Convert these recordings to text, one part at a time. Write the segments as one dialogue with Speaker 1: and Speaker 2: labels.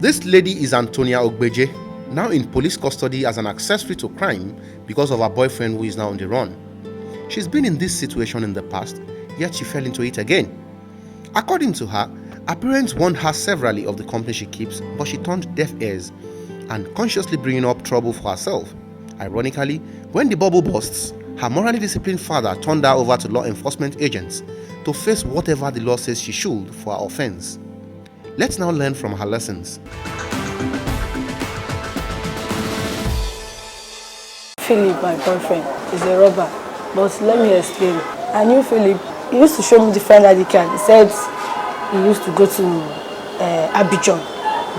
Speaker 1: This lady is Antonia Ogbeje, now in police custody as an accessory to crime because of her boyfriend who is now on the run. She's been in this situation in the past, yet she fell into it again. According to her parents warned her severally of the company she keeps, but she turned deaf ears and consciously bringing up trouble for herself. Ironically, when the bubble bursts, her morally disciplined father turned her over to law enforcement agents to face whatever the law says she should for her offense. Let's now learn from her lessons.
Speaker 2: Philip, my boyfriend, is a robber, but let me explain. I knew Philip. He used to show me different ID card. He said he used to go to Abidjan,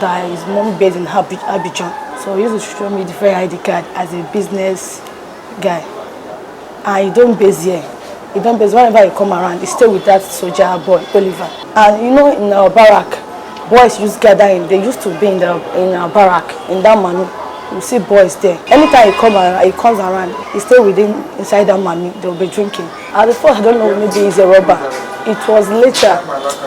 Speaker 2: that his mom based in Abidjan. So he used to show me different ID card as a business guy. And he don't base here. He don't base whenever he come around. He stay with that soldier boy, Oliver. And you know, in our barrack, boys used to gather in. They used to be in our barrack, in that manu. You see boys there. Anytime he comes around, he stay inside that manu. They'll be drinking. At the first, I don't know, maybe he's a robber. It was later,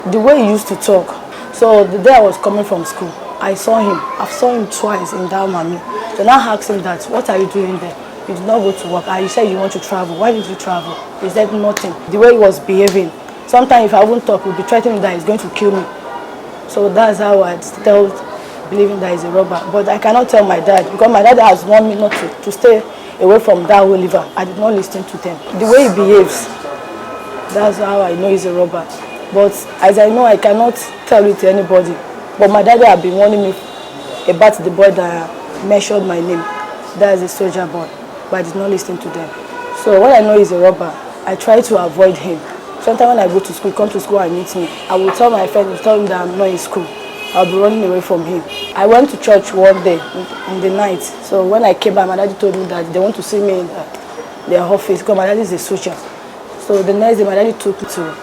Speaker 2: the way he used to talk. So the day I was coming from school, I saw him. I saw him twice in that manu. Then I asked him that, what are you doing there? You did not go to work. You said you want to travel. Why did you travel? He said nothing. The way he was behaving. Sometimes if I won't talk, he'll be threatening that he's going to kill me. So that's how I still believing that he's a robber. But I cannot tell my dad, because my dad has warned me not to stay away from that Oliver. I did not listen to them. The way he behaves, that's how I know he's a robber. But as I know, I cannot tell it to anybody. But my dad has been warning me about the boy that mentioned my name. That is a soldier boy. But I did not listen to them. So when I know he's a robber, I try to avoid him. Sometimes when I go to school, come to school and meet me, I will tell my friend, tell him that I'm not in school. I'll be running away from him. I went to church one day in the night. So when I came back, my daddy told me that they want to see me in their office because my daddy is a soldier. So the next day, my daddy took me to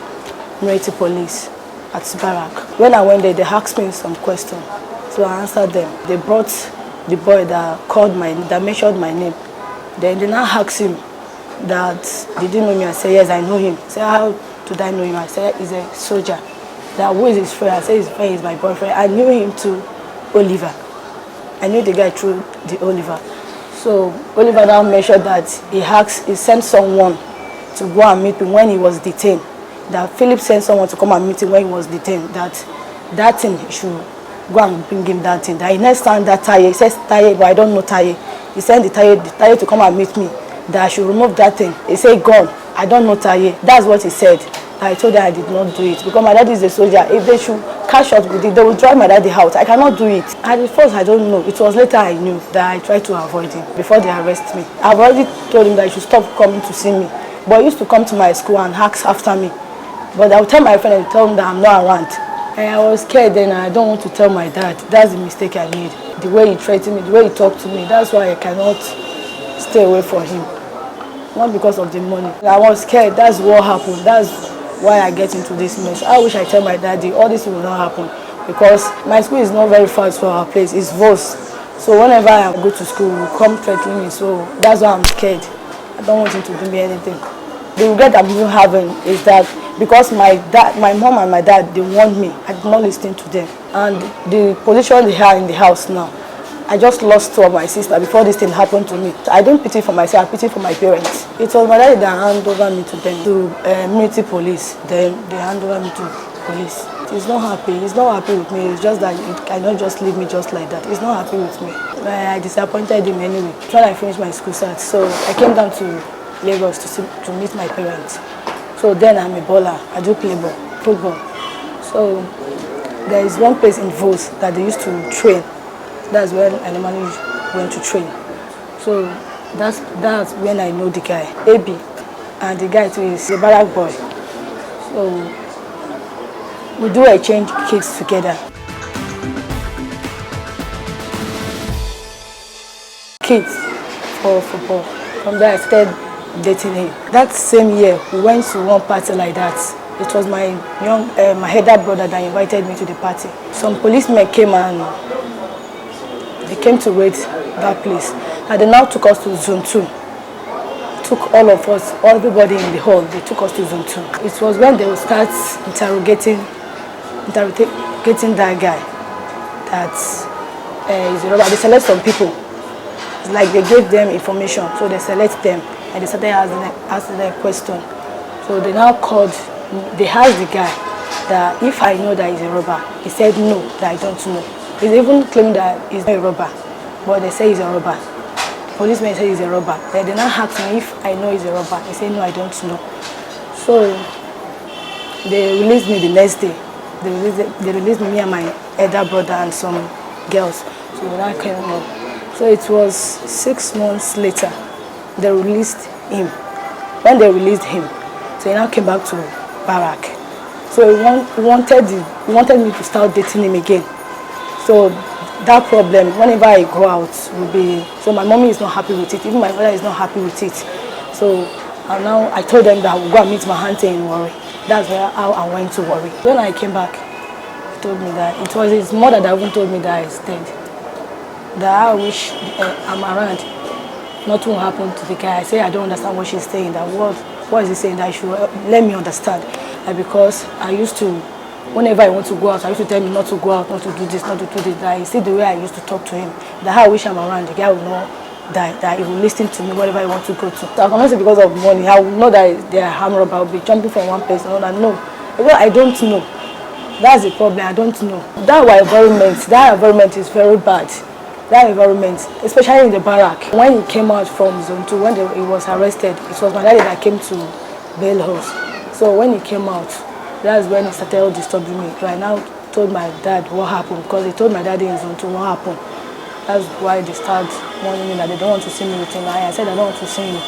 Speaker 2: military police at Barak. When I went there, they asked me some questions. So I answered them. They brought the boy that mentioned my name. Then they now asked him that, did you know me? I said, yes, I know him. I said, how did I know him? I said, he's a soldier. That who is his friend? I said his friend is my boyfriend. I knew him to Oliver. I knew the guy through the Oliver. So Oliver now mentioned that he sent someone to go and meet me when he was detained. That Philip sent someone to come and meet him when he was detained. That thing he should go and bring him that thing. That he next time that tire, he says tire, but I don't know tire. He sent the tire to come and meet me. That I should remove that thing. He said, gone. I don't know tire. That's what he said. I told her I did not do it because my daddy is a soldier. If they should catch up with it, they will drive my daddy out. I cannot do it. At first, I don't know. It was later I knew that I tried to avoid him before they arrest me. I've already told him that he should stop coming to see me. But he used to come to my school and ask after me. But I would tell my friend and tell him that I'm not around. And I was scared then. I don't want to tell my dad. That's the mistake I made. The way he threatened me, the way he talked to me, that's why I cannot stay away from him. Not because of the money. I was scared. That's what happened. That's why I get into this mess. I wish I tell my daddy all this will not happen because my school is not very far from our place. It's Vos. So whenever I go to school, he come threatening me. So that's why I'm scared. I don't want him to do me anything. The regret I'm even having is that because my mom and my dad, they warned me. I did not listen to them. And the position they have in the house now, I just lost two of my sisters before this thing happened to me. I don't pity for myself, I pity for my parents. It was my daddy that handed over me to them, to military police. Then they handed over me to police. He's not happy. He's not happy with me. It's just that he cannot just leave me just like that. He's not happy with me. I disappointed him anyway. When I finished my school cert, so I came down to Lagos to meet my parents. So then I'm a baller. I do play ball, football. So there is one place in Vos that they used to train. That's when I normally went to train. So that's when I know the guy, AB, and the guy too is a barrack boy. So we do exchange kids together. Kids for football. From there I started dating him. That same year we went to one party like that. It was my elder brother that invited me to the party. Some policemen came and they came to raid that place. And they now took us to Zone 2. Took all of us, everybody in the hall, they took us to Zone 2. It was when they would start interrogating that guy. that is a robber. They select some people. It's like they gave them information, so they select them and they started asking them question. So they now called, they asked the guy that if I know that he's a robber. He said no, that I don't know. He's even claiming that he's not a robber, but they say he's a robber. Policeman said he's a robber. Then they now asked me if I know he's a robber. He said no, I don't know. So they released me the next day. They released me and my elder brother and some girls. So when I came up, so it was 6 months later, they released him. When they released him, so he now came back to barrack. So he wanted me to start dating him again. So that problem, whenever I go out, will be, so my mommy is not happy with it, even my father is not happy with it. So now I told them that I will go and meet my auntie in Warri. That's how I went to Warri. When I came back, he told me that it was his mother that even told me that he's dead. That I wish I'm around, nothing will happen to the guy. I say I don't understand what she's saying. That what is he saying? That I should let me understand. Like because I used to, whenever I want to go out, I used to tell him not to go out, not to do this, not to do this. That I see the way I used to talk to him. That I wish I'm around, the guy will know that he will listen to me wherever I want to go to. So I cannot say because of money. I will know that they are armed robber. I will be jumping from one place to another. No, because I don't know. That's the problem. I don't know. That environment is very bad. That environment, especially in the barrack. When he came out from Zone 2, when he was arrested, it was my daddy that came to bail us. So when he came out, that's when he started disturbing me. So I now told my dad what happened, because he told my daddy in Zone 2 what happened. That's why they started warning me that they don't want to see me with him. I said I don't want to see him.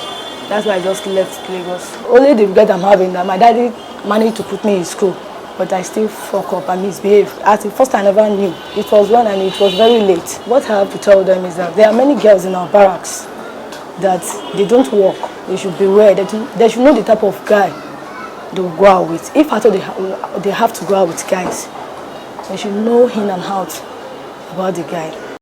Speaker 2: That's why I just left Lagos. Only the regret I'm having that my daddy managed to put me in school, but I still fuck up and misbehave. At the first I never knew. It was one and it was very late. What I have to tell them is that there are many girls in our barracks that they don't work. They should beware. They should know the type of guy they will go out with. If at all they have to go out with guys, they should know in and out about the guy.